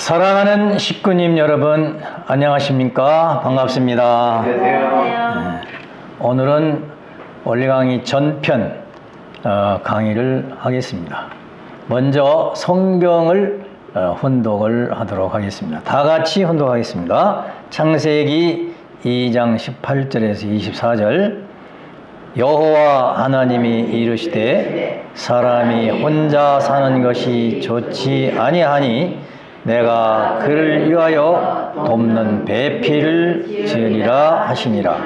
사랑하는 식구님 여러분, 안녕하십니까? 반갑습니다. 안녕하세요. 오늘은 원리강의 전편 강의를 하겠습니다. 먼저 성경을 혼독을 하도록 하겠습니다. 다 같이 혼독하겠습니다. 창세기 2장 18절에서 24절. 여호와 하나님이 이르시되 사람이 혼자 사는 것이 좋지 아니하니 내가 그를 위하여 돕는 배필을 지으리라 하시니라.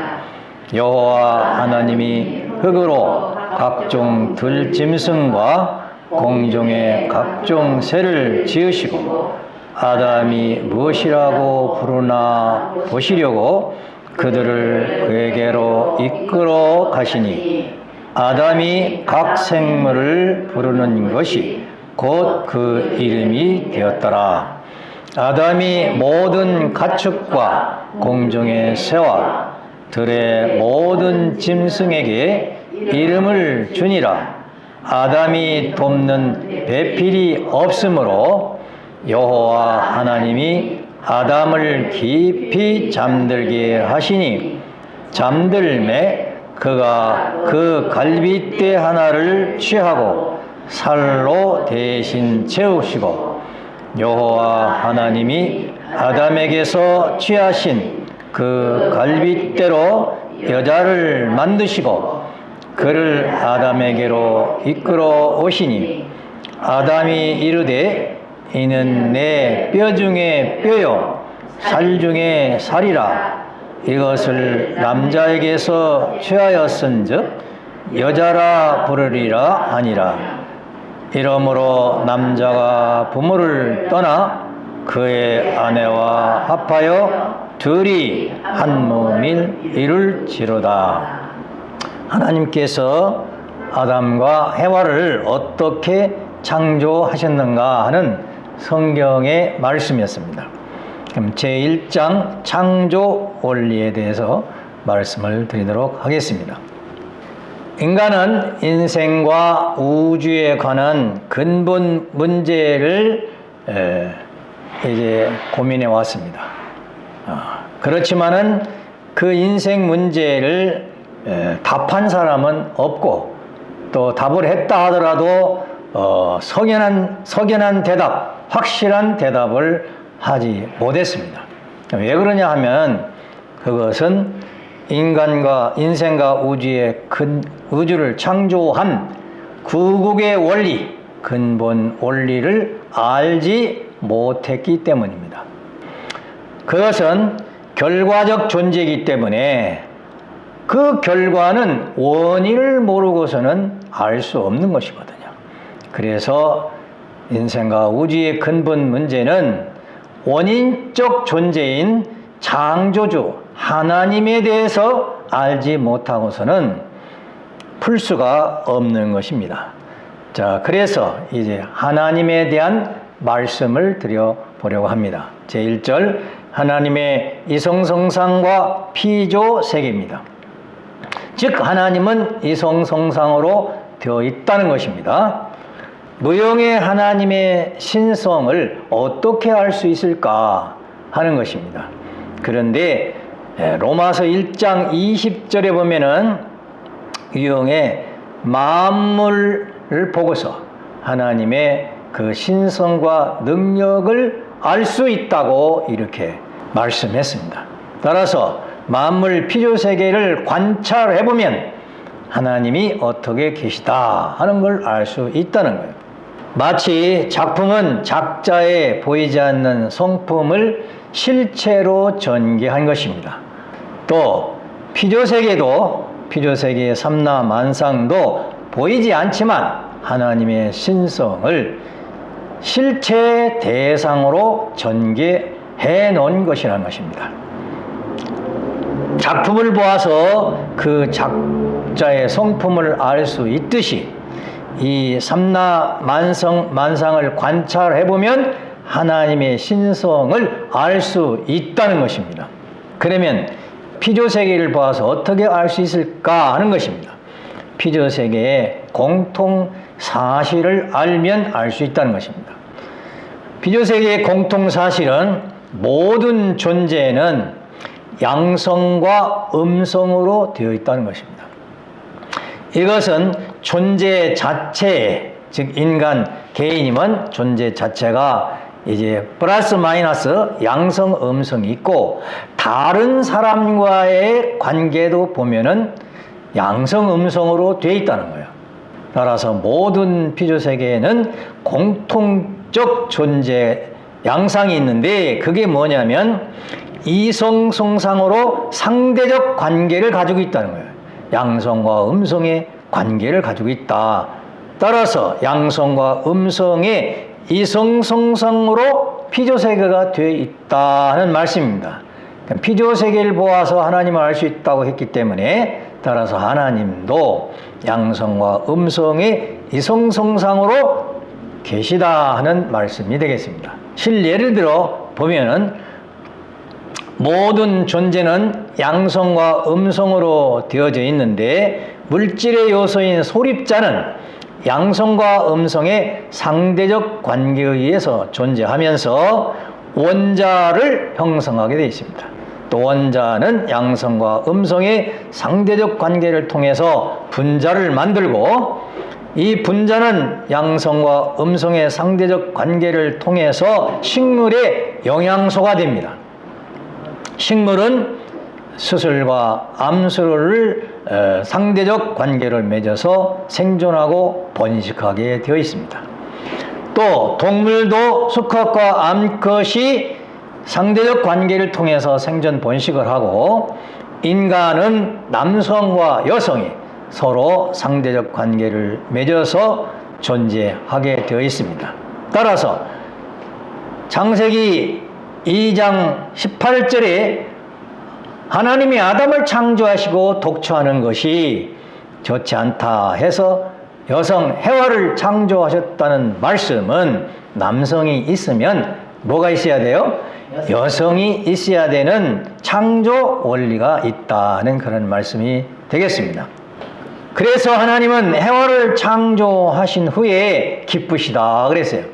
여호와 하나님이 흙으로 각종 들짐승과 공중의 각종 새를 지으시고 아담이 무엇이라고 부르나 보시려고 그들을 그에게로 이끌어 가시니 아담이 각 생물을 부르는 것이 곧 그 이름이 되었더라. 아담이 모든 가축과 공중의 새와 들의 모든 짐승에게 이름을 주니라. 아담이 돕는 배필이 없으므로 여호와 하나님이 아담을 깊이 잠들게 하시니 잠들매 그가 그 갈빗대 하나를 취하고 살로 대신 채우시고 여호와 하나님이 아담에게서 취하신 그 갈빗대로 여자를 만드시고 그를 아담에게로 이끌어 오시니 아담이 이르되 이는 내 뼈 중에 뼈요 살 중에 살이라. 이것을 남자에게서 취하였은즉 여자라 부르리라 하니라. 이러므로 남자가 부모를 떠나 그의 아내와 합하여 둘이 한 몸을 이룰지로다. 하나님께서 아담과 해와를 어떻게 창조하셨는가 하는 성경의 말씀이었습니다. 그럼 제1장 창조 원리에 대해서 말씀을 드리도록 하겠습니다. 인간은 인생과 우주에 관한 근본 문제를 이제 고민해 왔습니다. 그렇지만은 그 인생 문제를 답한 사람은 없고 또 답을 했다 하더라도 석연한 대답, 확실한 대답을 하지 못했습니다. 왜 그러냐 하면 그것은 인생과 우주를 창조한 구국의 원리, 근본 원리를 알지 못했기 때문입니다. 그것은 결과적 존재이기 때문에 그 결과는 원인을 모르고서는 알 수 없는 것이거든요. 그래서 인생과 우주의 근본 문제는 원인적 존재인 창조주 하나님에 대해서 알지 못하고서는 풀 수가 없는 것입니다. 자, 그래서 이제 하나님에 대한 말씀을 드려보려고 합니다. 제1절 하나님의 이성성상과 피조세계입니다. 즉 하나님은 이성성상으로 되어 있다는 것입니다. 무형의 하나님의 신성을 어떻게 알 수 있을까 하는 것입니다. 그런데 로마서 1장 20절에 보면은 유형의 만물을 보고서 하나님의 그 신성과 능력을 알 수 있다고 이렇게 말씀했습니다. 따라서 만물 피조세계를 관찰해보면 하나님이 어떻게 계시다 하는 걸 알 수 있다는 거예요. 마치 작품은 작자의 보이지 않는 성품을 실체로 전개한 것입니다. 또 피조세계의 삼라만상도 보이지 않지만 하나님의 신성을 실체 대상으로 전개해 놓은 것이라는 것입니다. 작품을 보아서 그 작자의 성품을 알 수 있듯이 이 삼라만상을 관찰해보면 하나님의 신성을 알 수 있다는 것입니다. 그러면 피조세계를 보아서 어떻게 알 수 있을까 하는 것입니다. 피조세계의 공통 사실을 알면 알 수 있다는 것입니다. 피조세계의 공통사실은 모든 존재는 양성과 음성으로 되어 있다는 것입니다. 이것은 존재 자체, 즉 인간, 개인이면 존재 자체가 이제 플러스 마이너스 양성, 음성이 있고, 다른 사람과의 관계도 보면은 양성, 음성으로 되어 있다는 거예요. 따라서 모든 피조세계에는 공통적 존재, 양상이 있는데, 그게 뭐냐면 이성성상으로 상대적 관계를 가지고 있다는 거예요. 양성과 음성의 관계를 가지고 있다. 따라서 양성과 음성의 이성성상으로 피조세계가 되어 있다는 말씀입니다. 피조세계를 보아서 하나님을 알 수 있다고 했기 때문에, 따라서 하나님도 양성과 음성의 이성성상으로 계시다 하는 말씀이 되겠습니다. 실예를 들어 보면은 모든 존재는 양성과 음성으로 되어져 있는데, 물질의 요소인 소립자는 양성과 음성의 상대적 관계에 의해서 존재하면서 원자를 형성하게 되어 있습니다. 또 원자는 양성과 음성의 상대적 관계를 통해서 분자를 만들고, 이 분자는 양성과 음성의 상대적 관계를 통해서 식물의 영양소가 됩니다. 식물은 수술과 암수를 상대적 관계를 맺어서 생존하고 번식하게 되어 있습니다. 또 동물도 수컷과 암컷이 상대적 관계를 통해서 생존 번식을 하고, 인간은 남성과 여성이 서로 상대적 관계를 맺어서 존재하게 되어 있습니다. 따라서 창세기 2장 18절에 하나님이 아담을 창조하시고 독초하는 것이 좋지 않다 해서 여성 해와를 창조하셨다는 말씀은, 남성이 있으면 뭐가 있어야 돼요? 여성이 있어야 되는 창조 원리가 있다는 그런 말씀이 되겠습니다. 그래서 하나님은 해와를 창조하신 후에 기쁘시다 그랬어요.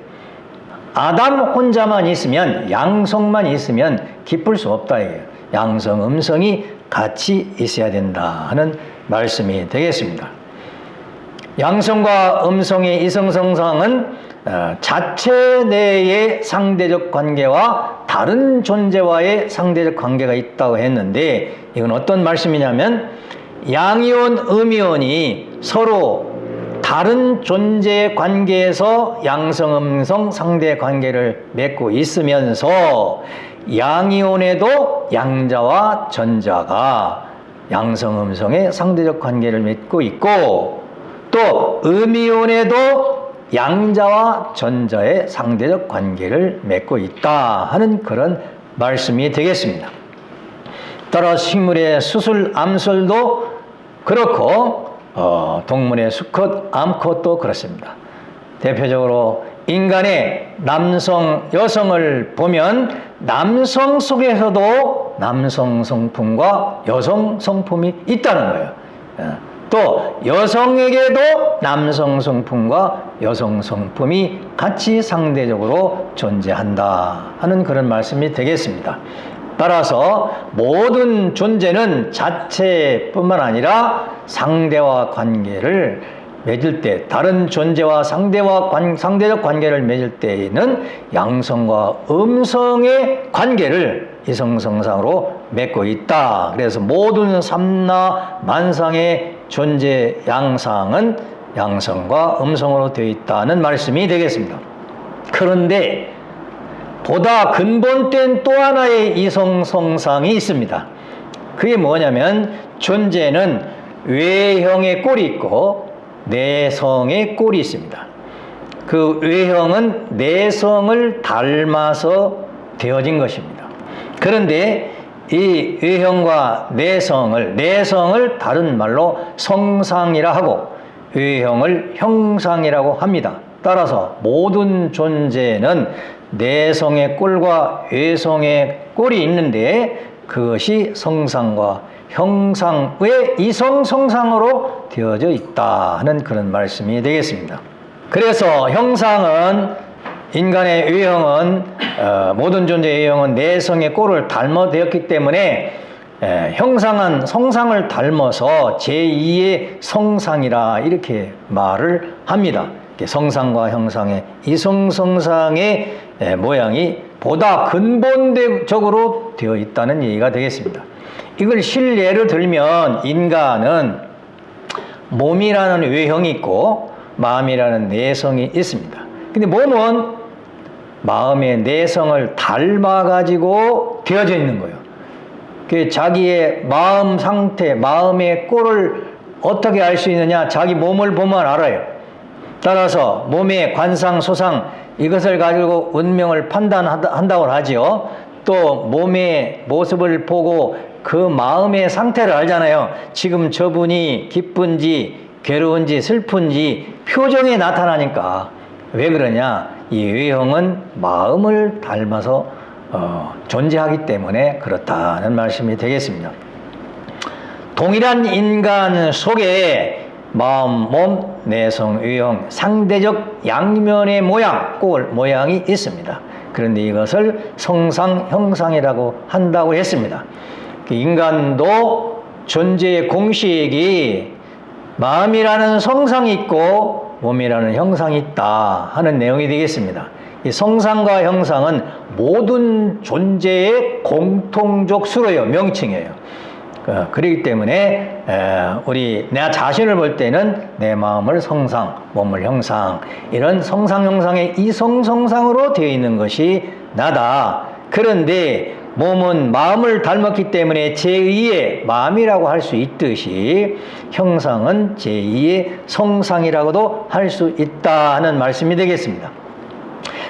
아담 혼자만 있으면, 양성만 있으면 기쁠 수 없다 이거예요. 양성, 음성이 같이 있어야 된다 하는 말씀이 되겠습니다. 양성과 음성의 이성성상은 자체 내의 상대적 관계와 다른 존재와의 상대적 관계가 있다고 했는데, 이건 어떤 말씀이냐면, 양이온, 음이온이 서로 다른 존재의 관계에서 양성, 음성, 상대 관계를 맺고 있으면서 양이온에도 양자와 전자가 양성, 음성의 상대적 관계를 맺고 있고, 또 음이온에도 양자와 전자의 상대적 관계를 맺고 있다 하는 그런 말씀이 되겠습니다. 따라 식물의 수술, 암술도 그렇고 동물의 수컷, 암컷도 그렇습니다. 대표적으로 인간의 남성, 여성을 보면 남성 속에서도 남성 성품과 여성 성품이 있다는 거예요. 또 여성에게도 남성 성품과 여성 성품이 같이 상대적으로 존재한다 하는 그런 말씀이 되겠습니다. 따라서 모든 존재는 자체뿐만 아니라 상대와 관계를 맺을 때, 다른 존재와 상대적 관계를 맺을 때에는 양성과 음성의 관계를 이성성상으로 맺고 있다. 그래서 모든 삼나 만상의 존재 양상은 양성과 음성으로 되어 있다는 말씀이 되겠습니다. 그런데 보다 근본된 또 하나의 이성성상이 있습니다. 그게 뭐냐면, 존재는 외형의 꼴이 있고 내성의 꼴이 있습니다. 그 외형은 내성을 닮아서 되어진 것입니다. 그런데 이 외형과 내성을 다른 말로 성상이라 하고 외형을 형상이라고 합니다. 따라서 모든 존재는 내성의 꼴과 외성의 꼴이 있는데, 그것이 성상과 형상의 이성성상으로 되어져 있다 하는 그런 말씀이 되겠습니다. 그래서 형상은 인간의 유형은 모든 존재의 유형은 내성의 꼴을 닮아되었기 때문에 형상은 성상을 닮아서 제2의 성상이라 이렇게 말을 합니다. 성상과 형상의 이성성상의 모양이 보다 근본적으로 되어 있다는 얘기가 되겠습니다. 이걸 실례로 들면 인간은 몸이라는 외형이 있고 마음이라는 내성이 있습니다. 근데 몸은 마음의 내성을 닮아가지고 되어져 있는 거예요. 그 자기의 마음 상태, 마음의 꼴을 어떻게 알 수 있느냐? 자기 몸을 보면 알아요. 따라서 몸의 관상, 소상 이것을 가지고 운명을 판단한다고 하죠. 또 몸의 모습을 보고 그 마음의 상태를 알잖아요. 지금 저분이 기쁜지 괴로운지 슬픈지 표정에 나타나니까. 왜 그러냐? 이 외형은 마음을 닮아서 존재하기 때문에 그렇다는 말씀이 되겠습니다. 동일한 인간 속에 마음, 몸, 내성, 외형, 상대적 양면의 모양, 꼴, 모양이 있습니다. 그런데 이것을 성상, 형상이라고 한다고 했습니다. 인간도 존재의 공식이 마음이라는 성상이 있고 몸이라는 형상이 있다 하는 내용이 되겠습니다. 이 성상과 형상은 모든 존재의 공통적 수로예요. 명칭이에요. 그렇기 때문에 내 자신을 볼 때는 내 마음을 성상, 몸을 형상, 이런 성상, 형상의 이성성상으로 되어 있는 것이 나다. 그런데 몸은 마음을 닮았기 때문에 제2의 마음이라고 할 수 있듯이 형상은 제2의 성상이라고도 할 수 있다 하는 말씀이 되겠습니다.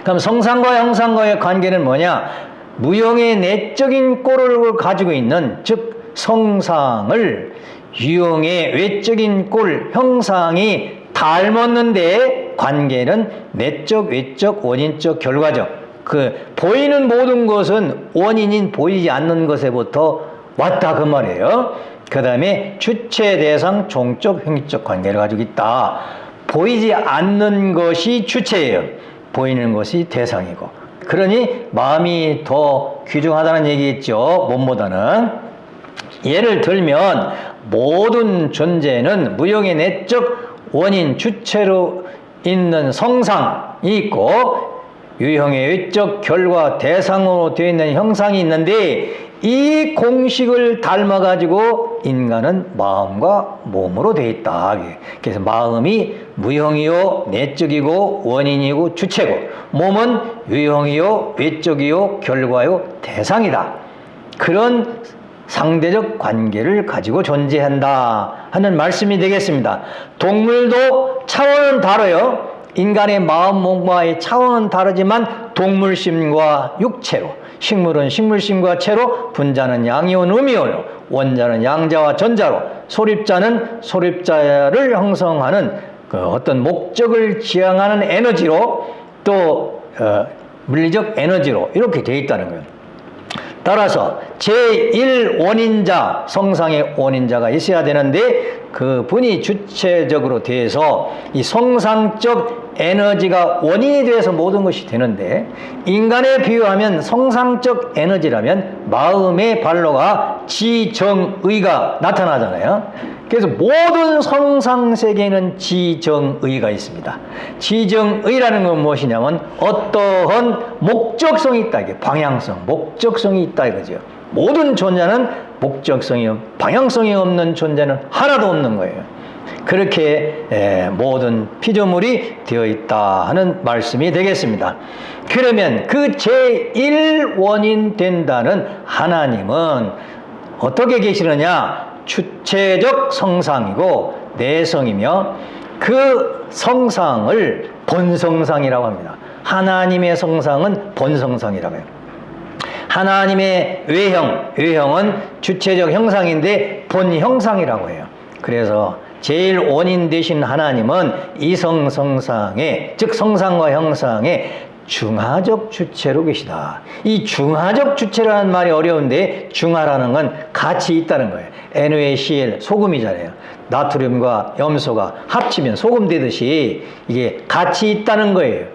그럼 성상과 형상과의 관계는 뭐냐? 무형의 내적인 꼴을 가지고 있는, 즉 성상을 유형의 외적인 꼴, 형상이 닮았는데 관계는 내적, 외적, 원인적, 결과적. 보이는 모든 것은 원인인 보이지 않는 것에부터 왔다 그 말이에요. 그 다음에 주체, 대상, 종적, 행위적 관계를 가지고 있다. 보이지 않는 것이 주체예요. 보이는 것이 대상이고. 그러니 마음이 더 귀중하다는 얘기겠죠. 몸보다는. 예를 들면 모든 존재는 무형의 내적 원인 주체로 있는 성상이 있고 유형의 외적 결과 대상으로 되어 있는 형상이 있는데 이 공식을 닮아가지고 인간은 마음과 몸으로 되어 있다. 그래서 마음이 무형이요 내적이고 원인이고 주체고 몸은 유형이요 외적이요 결과요 대상이다. 그런 상대적 관계를 가지고 존재한다 하는 말씀이 되겠습니다. 동물도 차원은 다르요. 인간의 마음, 몸과의 차원은 다르지만 동물심과 육체로, 식물은 식물심과 체로, 분자는 양이온 음이온으로, 원자는 양자와 전자로, 소립자는 소립자를 형성하는 어떤 목적을 지향하는 에너지로 또 물리적 에너지로 이렇게 되어 있다는 거예요. 따라서 제1원인자, 성상의 원인자가 있어야 되는데 그분이 주체적으로 돼서 이 성상적 에너지가 원인이 돼서 모든 것이 되는데 인간에 비유하면 성상적 에너지라면 마음의 발로가 지정의가 나타나잖아요. 그래서 모든 성상세계에는 지정의가 있습니다. 지정의라는 건 무엇이냐면 어떠한 목적성이 있다. 이게 방향성, 목적성이 있다 이거죠. 모든 존재는 목적성이, 방향성이 없는 존재는 하나도 없는 거예요. 그렇게 모든 피조물이 되어 있다 하는 말씀이 되겠습니다. 그러면 그 제1원인 된다는 하나님은 어떻게 계시느냐? 주체적 성상이고 내성이며 그 성상을 본성상이라고 합니다. 하나님의 성상은 본성상이라고 해요. 하나님의 외형은 주체적 형상인데 본형상이라고 해요. 그래서 제일 원인 되신 하나님은 이성성상의, 즉 성상과 형상의 중하적 주체로 계시다. 이 중하적 주체라는 말이 어려운데 중하라는 건 같이 있다는 거예요. NaCl, 소금이잖아요. 나트륨과 염소가 합치면 소금 되듯이 이게 같이 있다는 거예요.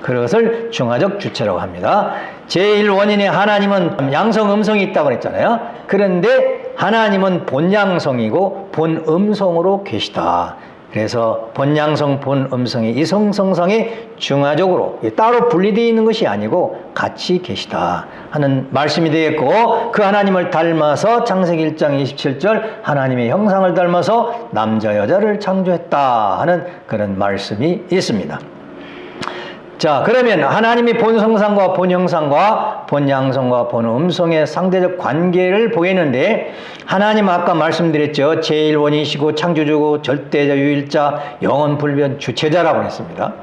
그것을 중화적 주체라고 합니다. 제1원인의 하나님은 양성, 음성이 있다고 그랬잖아요. 그런데 하나님은 본양성이고 본음성으로 계시다. 그래서 본양성, 본음성이 이성성상에 중화적으로 따로 분리되어 있는 것이 아니고 같이 계시다 하는 말씀이 되겠고, 그 하나님을 닮아서 창세기 1장 27절 하나님의 형상을 닮아서 남자 여자를 창조했다 하는 그런 말씀이 있습니다. 자, 그러면 하나님이 본성상과 본형상과 본양성과 본음성의 상대적 관계를 보이는데, 하나님 아까 말씀드렸죠. 제1원이시고 창조주고 절대자 유일자 영원불변 주체자라고 했습니다.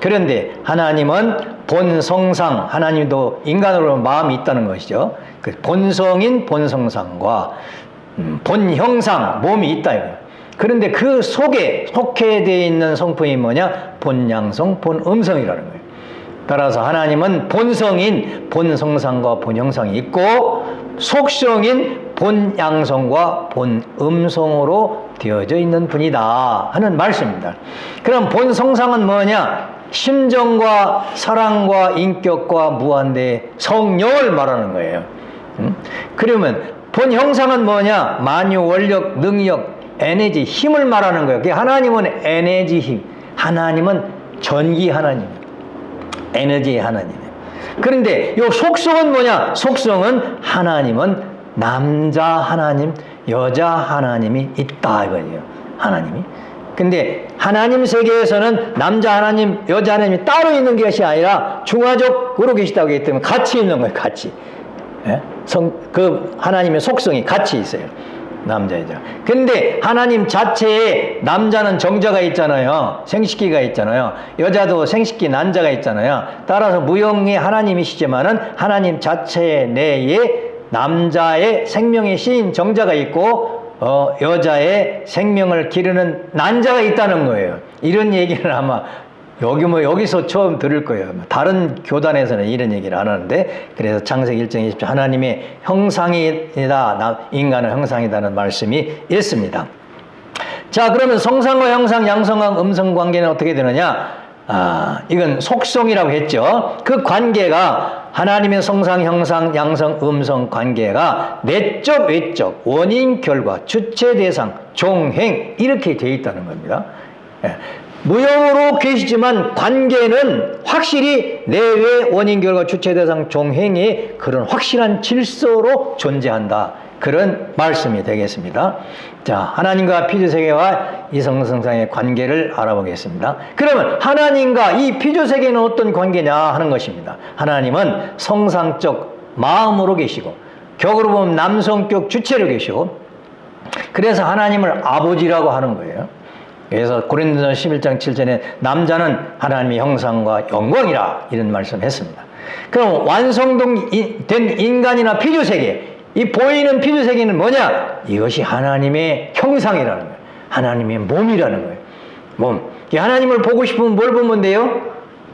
그런데 하나님은 본성상, 하나님도 인간으로 마음이 있다는 것이죠. 그 본성인 본성상과 본형상, 몸이 있다 이거예요. 그런데 그 속에 속해 되어 있는 성품이 뭐냐? 본양성, 본음성이라는 거예요. 따라서 하나님은 본성인 본성상과 본형상이 있고 속성인 본양성과 본음성으로 되어져 있는 분이다 하는 말씀입니다. 그럼 본성상은 뭐냐? 심정과 사랑과 인격과 무한대의 성령을 말하는 거예요. 그러면 본형상은 뭐냐? 만유, 원력, 능력, 에너지, 힘을 말하는 거예요. 하나님은 에너지, 힘. 하나님은 전기 하나님이에요. 에너지의 하나님이에요. 그런데 이 속성은 뭐냐? 속성은 하나님은 남자 하나님, 여자 하나님이 있다 이거예요. 하나님이. 근데 하나님 세계에서는 남자 하나님, 여자 하나님이 따로 있는 것이 아니라 중화적으로 계시다고 하기 때문에 같이 있는 거예요. 같이. 예? 그 하나님의 속성이 같이 있어요. 남자, 여자. 근데 하나님 자체에 남자는 정자가 있잖아요. 생식기가 있잖아요. 여자도 생식기 난자가 있잖아요. 따라서 무형의 하나님이시지만은 하나님 자체 내에 남자의 생명의 시인 정자가 있고 여자의 생명을 기르는 난자가 있다는 거예요. 이런 얘기는 아마 여기서 처음 들을 거예요. 다른 교단에서는 이런 얘기를 안 하는데, 그래서 창세기 1장 20절 하나님의 형상이다, 인간의 형상이다는 말씀이 있습니다. 자, 그러면 성상과 형상, 양성과 음성 관계는 어떻게 되느냐? 이건 속성이라고 했죠. 그 관계가 하나님의 성상, 형상, 양성, 음성 관계가 내적, 외적, 원인, 결과, 주체, 대상, 종행 이렇게 되어 있다는 겁니다. 예. 무형으로 계시지만 관계는 확실히 내외, 원인, 결과, 주체, 대상, 종행의 그런 확실한 질서로 존재한다. 그런 말씀이 되겠습니다. 자, 하나님과 피조세계와 이성성상의 관계를 알아보겠습니다. 그러면 하나님과 이 피조세계는 어떤 관계냐 하는 것입니다. 하나님은 성상적 마음으로 계시고, 격으로 보면 남성격 주체로 계시고, 그래서 하나님을 아버지라고 하는 거예요. 그래서 고린도전서 11장 7절에 남자는 하나님의 형상과 영광이라 이런 말씀을 했습니다. 그럼 완성된 인간이나 피조세계, 이 보이는 피조세계는 뭐냐? 이것이 하나님의 형상이라는 거예요. 하나님의 몸이라는 거예요. 몸. 하나님을 보고 싶으면 뭘 보면 돼요?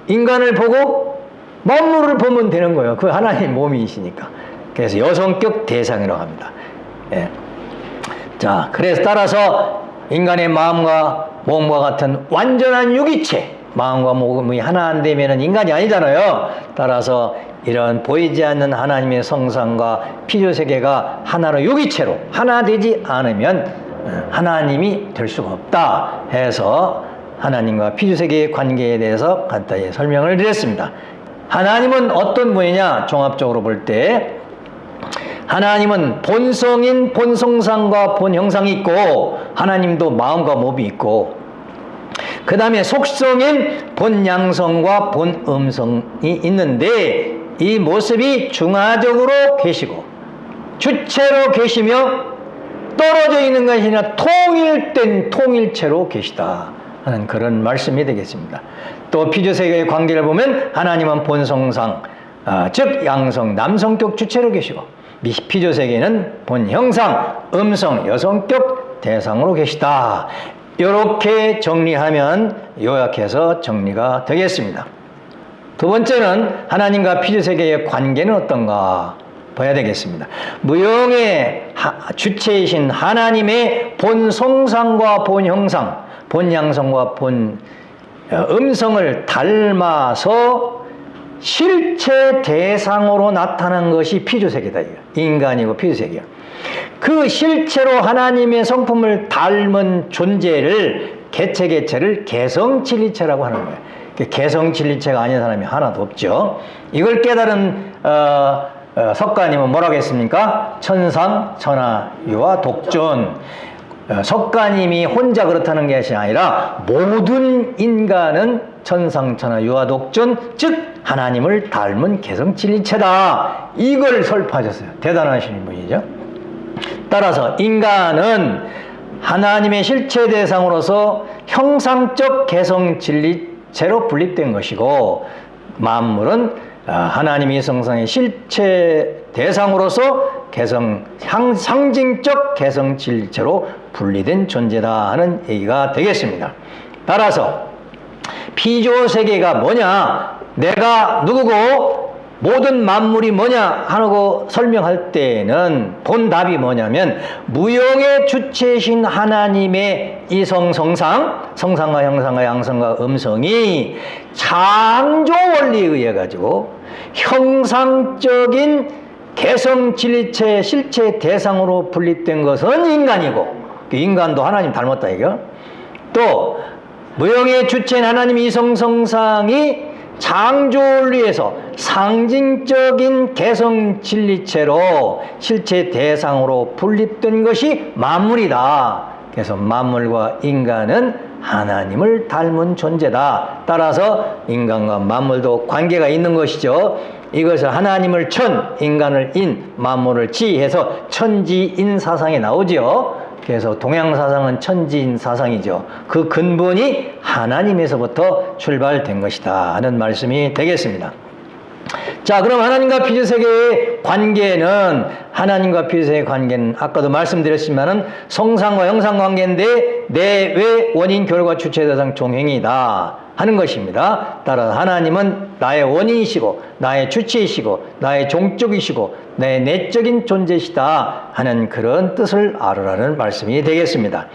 인간을 보고 만물을 보면 되는 거예요. 그 하나님 몸이시니까. 그래서 여성격 대상이라고 합니다. 예. 자, 그래서 따라서 인간의 마음과 몸과 같은 완전한 유기체, 마음과 몸이 하나 안 되면 인간이 아니잖아요. 따라서 이런 보이지 않는 하나님의 성상과 피조세계가 하나로 유기체로 하나 되지 않으면 하나님이 될 수가 없다 해서 하나님과 피조세계의 관계에 대해서 간단히 설명을 드렸습니다. 하나님은 어떤 분이냐? 종합적으로 볼 때 하나님은 본성인 본성상과 본형상이 있고, 하나님도 마음과 몸이 있고, 그 다음에 속성인 본양성과 본음성이 있는데, 이 모습이 중화적으로 계시고 주체로 계시며 떨어져 있는 것이 아니라 통일된 통일체로 계시다 하는 그런 말씀이 되겠습니다. 또 피조세계의 관계를 보면 하나님은 본성상, 즉 양성, 남성격 주체로 계시고, 피조세계는 본형상, 음성, 여성격 대상으로 계시다. 이렇게 정리하면 요약해서 정리가 되겠습니다. 두 번째는 하나님과 피조세계의 관계는 어떤가 봐야 되겠습니다. 무형의 주체이신 하나님의 본성상과 본형상, 본양성과 음성을 닮아서 실체 대상으로 나타난 것이 피주색이다. 인간이고 피주색이야. 그 실체로 하나님의 성품을 닮은 존재를 개체를 개성진리체라고 하는 거예요. 개성진리체가 아닌 사람이 하나도 없죠. 이걸 깨달은 석가님은 뭐라고 했습니까? 천상, 천하, 유화, 독존. 석가님이 혼자 그렇다는 것이 아니라 모든 인간은 천상, 천하, 유화, 독존, 즉 하나님을 닮은 개성진리체다. 이걸 설파하셨어요. 대단하신 분이죠. 따라서 인간은 하나님의 실체 대상으로서 형상적 개성진리체로 분립된 것이고, 만물은 하나님의 성상의 실체 대상으로서 상징적 개성진리체로 분리된 존재다 하는 얘기가 되겠습니다. 따라서 피조세계가 뭐냐, 내가 누구고 모든 만물이 뭐냐 하고 설명할 때는 본 답이 뭐냐면, 무형의 주체이신 하나님의 이성성상, 성상과 형상과 양성과 음성이 창조 원리에 의해 가지고 형상적인 개성진리체 실체 대상으로 분립된 것은 인간이고, 인간도 하나님 닮았다 이거. 또 무형의 주체인 하나님의 이성성상이 창조 원리에서 상징적인 개성진리체로 실체 대상으로 분립된 것이 만물이다. 그래서 만물과 인간은 하나님을 닮은 존재다. 따라서 인간과 만물도 관계가 있는 것이죠. 이것을 하나님을 천, 인간을 인, 만물을 지 해서 천지인 사상이 나오죠. 그래서 동양사상은 천지인 사상이죠. 그 근본이 하나님에서부터 출발된 것이다 하는 말씀이 되겠습니다. 자, 그럼 하나님과 피조세계의 관계는, 하나님과 피조세계의 관계는 아까도 말씀드렸지만은 성상과 형상 관계인데 내외 원인 결과 주체 대상 종행이다 하는 것입니다. 따라서 하나님은 나의 원인이시고 나의 주체이시고 나의 종적이시고 내 내적인 존재시다 하는 그런 뜻을 알으라는 말씀이 되겠습니다.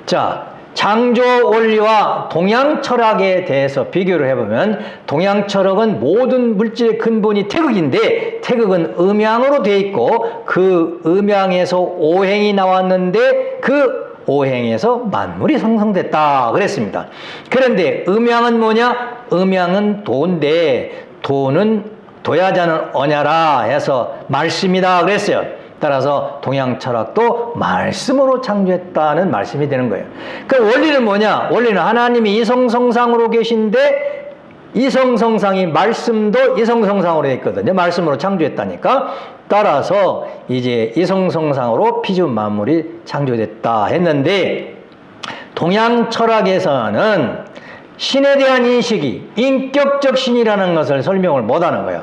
자, 창조 원리와 동양 철학에 대해서 비교를 해보면, 동양 철학은 모든 물질의 근본이 태극인데, 태극은 음양으로 되어 있고 그 음양에서 오행이 나왔는데 그 오행에서 만물이 성성됐다 그랬습니다. 그런데 음양은 뭐냐? 음양은 도인데, 도는 도야자는 언야라 해서 말씀이다 그랬어요. 따라서 동양 철학도 말씀으로 창조했다는 말씀이 되는 거예요. 그 원리는 뭐냐? 원리는 하나님이 이성성상으로 계신데, 이성성상이 말씀도 이성성상으로 되어 있거든요. 말씀으로 창조했다니까. 따라서 이제 이성성상으로 피조 만물이 창조됐다 했는데, 동양 철학에서는 신에 대한 인식이 인격적 신이라는 것을 설명을 못하는 거예요.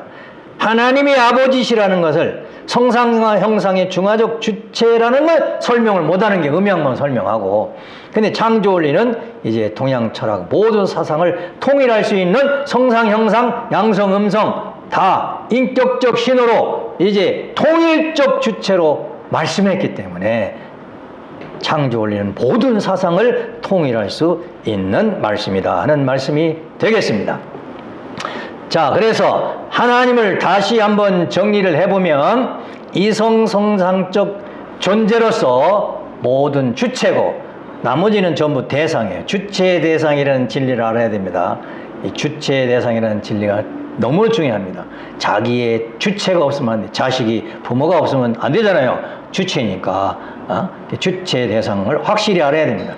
하나님이 아버지시라는 것을, 성상과 형상의 중화적 주체라는 걸 설명을 못하는 게 음양만 설명하고, 근데 창조 원리는 이제 동양 철학 모든 사상을 통일할 수 있는 성상, 형상, 양성, 음성 다 인격적 신으로 이제 통일적 주체로 말씀했기 때문에 창조 원리는 모든 사상을 통일할 수 있는 말씀이다 하는 말씀이 되겠습니다. 자, 그래서 하나님을 다시 한번 정리를 해보면, 이성성상적 존재로서 모든 주체고 나머지는 전부 대상이에요. 주체 대상이라는 진리를 알아야 됩니다. 이 주체 대상이라는 진리가 너무 중요합니다. 자기의 주체가 없으면 안 돼. 자식이, 부모가 없으면 안 되잖아요. 주체니까. 주체 대상을 확실히 알아야 됩니다.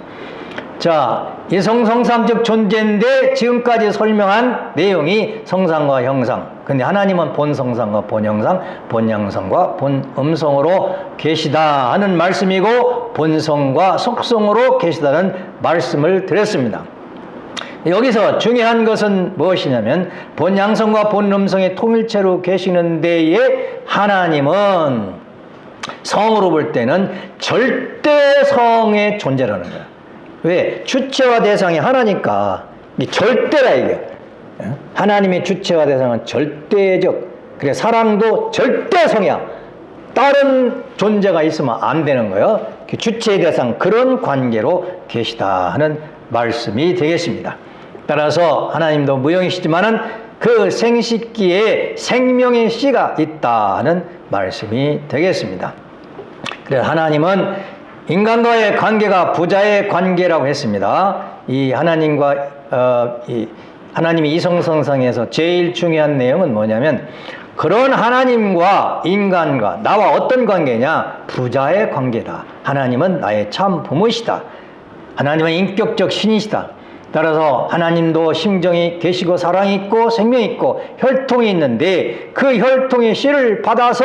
자, 이성성상적 존재인데 지금까지 설명한 내용이 성상과 형상. 근데 하나님은 본성상과 본형상, 본양성과 본음성으로 계시다 하는 말씀이고, 본성과 속성으로 계시다는 말씀을 드렸습니다. 여기서 중요한 것은 무엇이냐면, 본양성과 본음성의 통일체로 계시는 데에 하나님은 성으로 볼 때는 절대성의 존재라는 거예요. 왜? 주체와 대상이 하나니까 절대라 이게. 하나님의 주체와 대상은 절대적. 그래, 사랑도 절대성이야. 다른 존재가 있으면 안 되는 거예요. 주체의 대상, 그런 관계로 계시다 하는 말씀이 되겠습니다. 따라서 하나님도 무형이시지만은 그 생식기에 생명의 씨가 있다는 말씀이 되겠습니다. 그래서 하나님은 인간과의 관계가 부자의 관계라고 했습니다. 이 하나님과 하나님의 이성성상에서 제일 중요한 내용은 뭐냐면 그런 하나님과 인간과 나와 어떤 관계냐? 부자의 관계다. 하나님은 나의 참 부모시다. 하나님은 인격적 신이시다. 따라서 하나님도 심정이 계시고 사랑이 있고 생명이 있고 혈통이 있는데 그 혈통의 씨를 받아서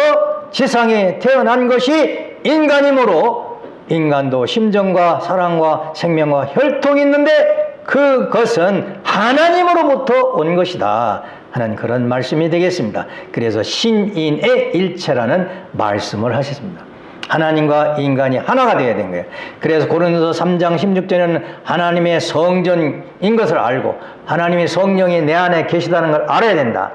지상에 태어난 것이 인간이므로 인간도 심정과 사랑과 생명과 혈통이 있는데 그것은 하나님으로부터 온 것이다. 하는 그런 말씀이 되겠습니다. 그래서 신인의 일체라는 말씀을 하셨습니다. 하나님과 인간이 하나가 되어야 된 거예요. 그래서 고린도서 3장 16절에는 하나님의 성전인 것을 알고 하나님의 성령이 내 안에 계시다는 걸 알아야 된다.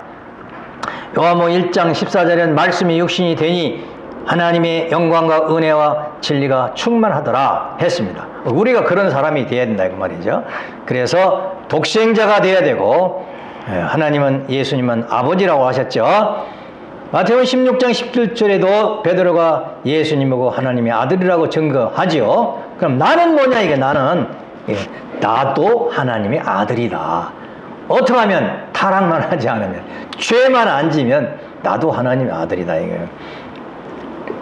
요한복음 1장 14절에는 말씀이 육신이 되니 하나님의 영광과 은혜와 진리가 충만하더라 했습니다. 우리가 그런 사람이 되어야 된다 그 말이죠. 그래서 독생자가 되어야 되고 하나님은 예수님은 아버지라고 하셨죠. 마태복음 16장 17절에도 베드로가 예수님이고 하나님의 아들이라고 증거하지요. 그럼 나는 뭐냐 이게 나는 나도 하나님의 아들이다. 어떻게 하면 타락만 하지 않으면 죄만 안 지면 나도 하나님의 아들이다 이거예요.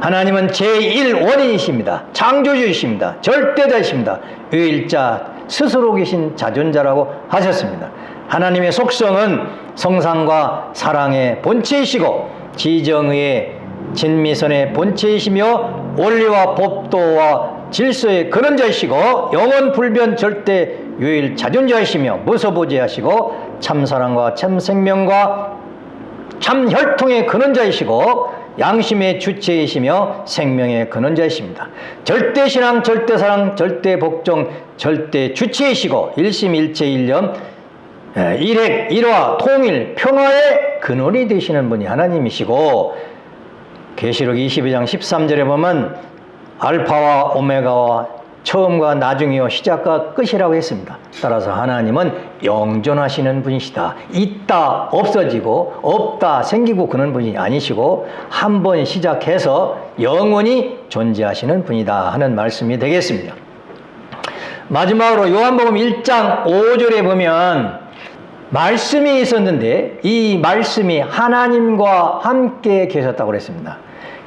하나님은 제1원인이십니다. 창조주이십니다. 절대자이십니다. 유일자 스스로 계신 자존자라고 하셨습니다. 하나님의 속성은 성상과 사랑의 본체이시고 지정의의 진미선의 본체이시며 원리와 법도와 질서의 근원자이시고 영원 불변 절대 유일 자존자이시며 무소부재하시고 참사랑과 참생명과 참혈통의 근원자이시고 양심의 주체이시며 생명의 근원자이십니다. 절대신앙, 절대사랑, 절대복종, 절대주체이시고 일심일체일념 일핵, 일화, 통일, 평화의 근원이 되시는 분이 하나님이시고 계시록 22장 13절에 보면 알파와 오메가와 처음과 나중이요 시작과 끝이라고 했습니다. 따라서 하나님은 영존하시는 분이시다. 있다 없어지고 없다 생기고 그런 분이 아니시고 한 번 시작해서 영원히 존재하시는 분이다 하는 말씀이 되겠습니다. 마지막으로 요한복음 1장 5절에 보면 말씀이 있었는데 이 말씀이 하나님과 함께 계셨다고 그랬습니다.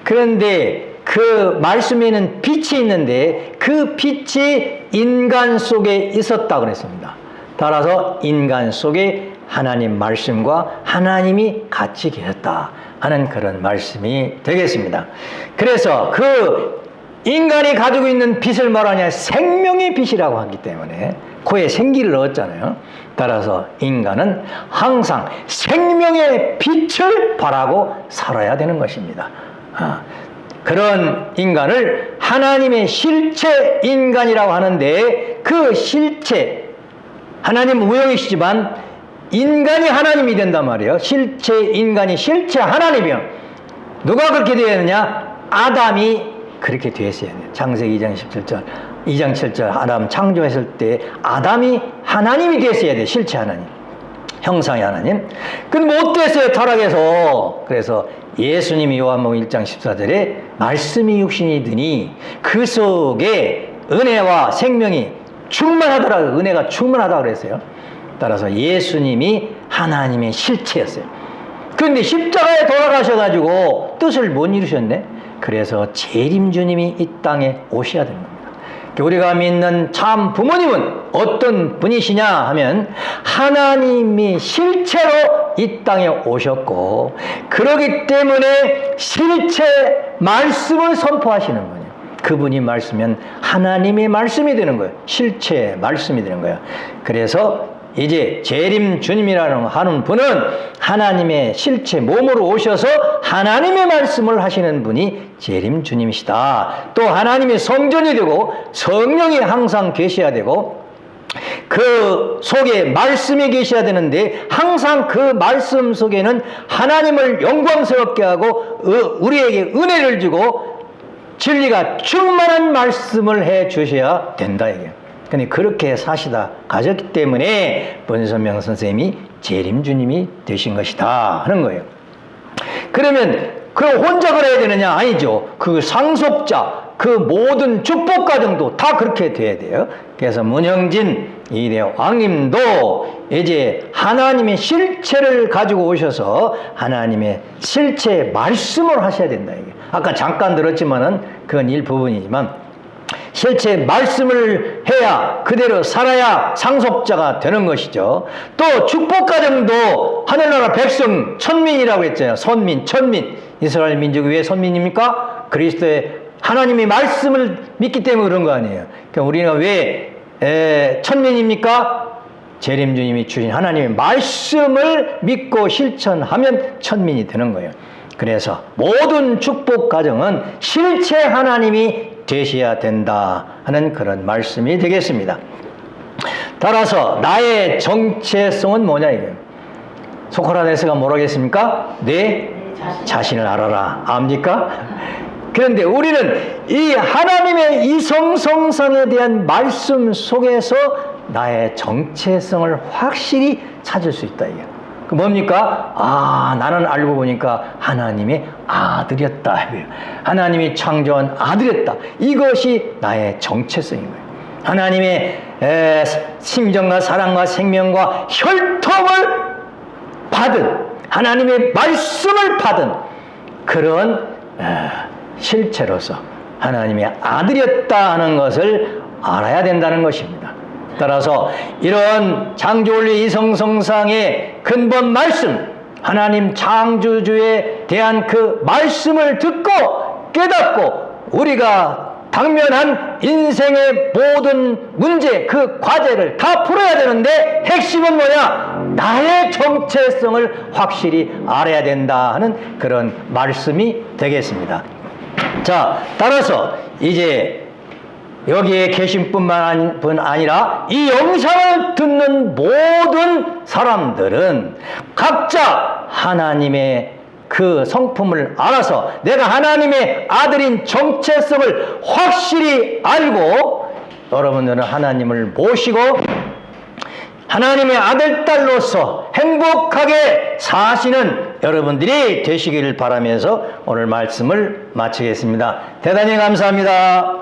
그런데 그 말씀에는 빛이 있는데 그 빛이 인간 속에 있었다고 그랬습니다. 따라서 인간 속에 하나님 말씀과 하나님이 같이 계셨다 하는 그런 말씀이 되겠습니다. 그래서 그 인간이 가지고 있는 빛을 말하냐 생명의 빛이라고 하기 때문에 코에 생기를 넣었잖아요. 따라서 인간은 항상 생명의 빛을 바라고 살아야 되는 것입니다. 그런 인간을 하나님의 실체 인간이라고 하는데 그 실체 하나님은 무형이시지만 인간이 하나님이 된단 말이에요. 실체 인간이 실체 하나님이요. 누가 그렇게 되었느냐? 아담이 그렇게 되었어야 돼요. 창세기 2장 17절 2장 7절 아담 창조했을 때 아담이 하나님이 됐어야 돼. 실체 하나님 형상의 하나님. 근데 못 됐어요 타락해서. 그래서 예수님이 요한복음 1장 14절에 말씀이 육신이 드니 그 속에 은혜와 생명이 충만하더라. 은혜가 충만하다고 그랬어요. 따라서 예수님이 하나님의 실체였어요. 그런데 십자가에 돌아가셔가지고 뜻을 못 이루셨네. 그래서 재림주님이 이 땅에 오셔야 되는 겁니다. 우리가 믿는 참 부모님은 어떤 분이시냐 하면 하나님이 실체로 이 땅에 오셨고 그러기 때문에 실체 말씀을 선포하시는 분이에요. 그분이 말씀이면 하나님의 말씀이 되는 거예요. 실체 말씀이 되는 거예요. 그래서 이제 재림 주님이라는 하는 분은 하나님의 실체 몸으로 오셔서 하나님의 말씀을 하시는 분이 재림 주님이시다. 또 하나님의 성전이 되고 성령이 항상 계셔야 되고 그 속에 말씀이 계셔야 되는데 항상 그 말씀 속에는 하나님을 영광스럽게 하고 우리에게 은혜를 주고 진리가 충만한 말씀을 해 주셔야 된다 이게. 근데 그렇게 사시다 가셨기 때문에 번선명 선생님이 재림주님이 되신 것이다 하는 거예요. 그러면 그럼 혼자 그래야 되느냐? 아니죠. 그 상속자, 그 모든 축복 과정도 다 그렇게 돼야 돼요. 그래서 문형진 이대 왕님도 이제 하나님의 실체를 가지고 오셔서 하나님의 실체 말씀을 하셔야 된다. 이게 아까 잠깐 들었지만은 그건 일부분이지만 실체 말씀을 해야 그대로 살아야 상속자가 되는 것이죠. 또 축복 과정도 하늘나라 백성 천민이라고 했잖아요. 선민, 천민. 이스라엘 민족이 왜 선민입니까? 그리스도의 하나님의 말씀을 믿기 때문에 그런 거 아니에요. 그러니까 우리가 왜 천민입니까? 재림주님이 주신 하나님의 말씀을 믿고 실천하면 천민이 되는 거예요. 그래서 모든 축복 과정은 실체 하나님이 되셔야 된다 하는 그런 말씀이 되겠습니다. 따라서 나의 정체성은 뭐냐 이거예요. 소크라테스가 뭐라고 했습니까? 내 자신을 알아라. 압니까? 그런데 우리는 이 하나님의 이성성상에 대한 말씀 속에서 나의 정체성을 확실히 찾을 수 있다 이게. 그 뭡니까? 아, 나는 알고 보니까 하나님의 아들이었다. 하나님이 창조한 아들이었다. 이것이 나의 정체성인 거예요. 하나님의 심정과 사랑과 생명과 혈통을 받은 하나님의 말씀을 받은 그런 실체로서 하나님의 아들이었다 하는 것을 알아야 된다는 것입니다. 따라서 이런 창조원리 이성성상의 근본 말씀, 하나님 창조주에 대한 그 말씀을 듣고 깨닫고 우리가 당면한 인생의 모든 문제, 그 과제를 다 풀어야 되는데 핵심은 뭐냐? 나의 정체성을 확실히 알아야 된다 하는 그런 말씀이 되겠습니다. 자, 따라서 이제 여기에 계신 뿐만 아니라 이 영상을 듣는 모든 사람들은 각자 하나님의 그 성품을 알아서 내가 하나님의 아들인 정체성을 확실히 알고 여러분들은 하나님을 모시고 하나님의 아들, 딸로서 행복하게 사시는 여러분들이 되시기를 바라면서 오늘 말씀을 마치겠습니다. 대단히 감사합니다.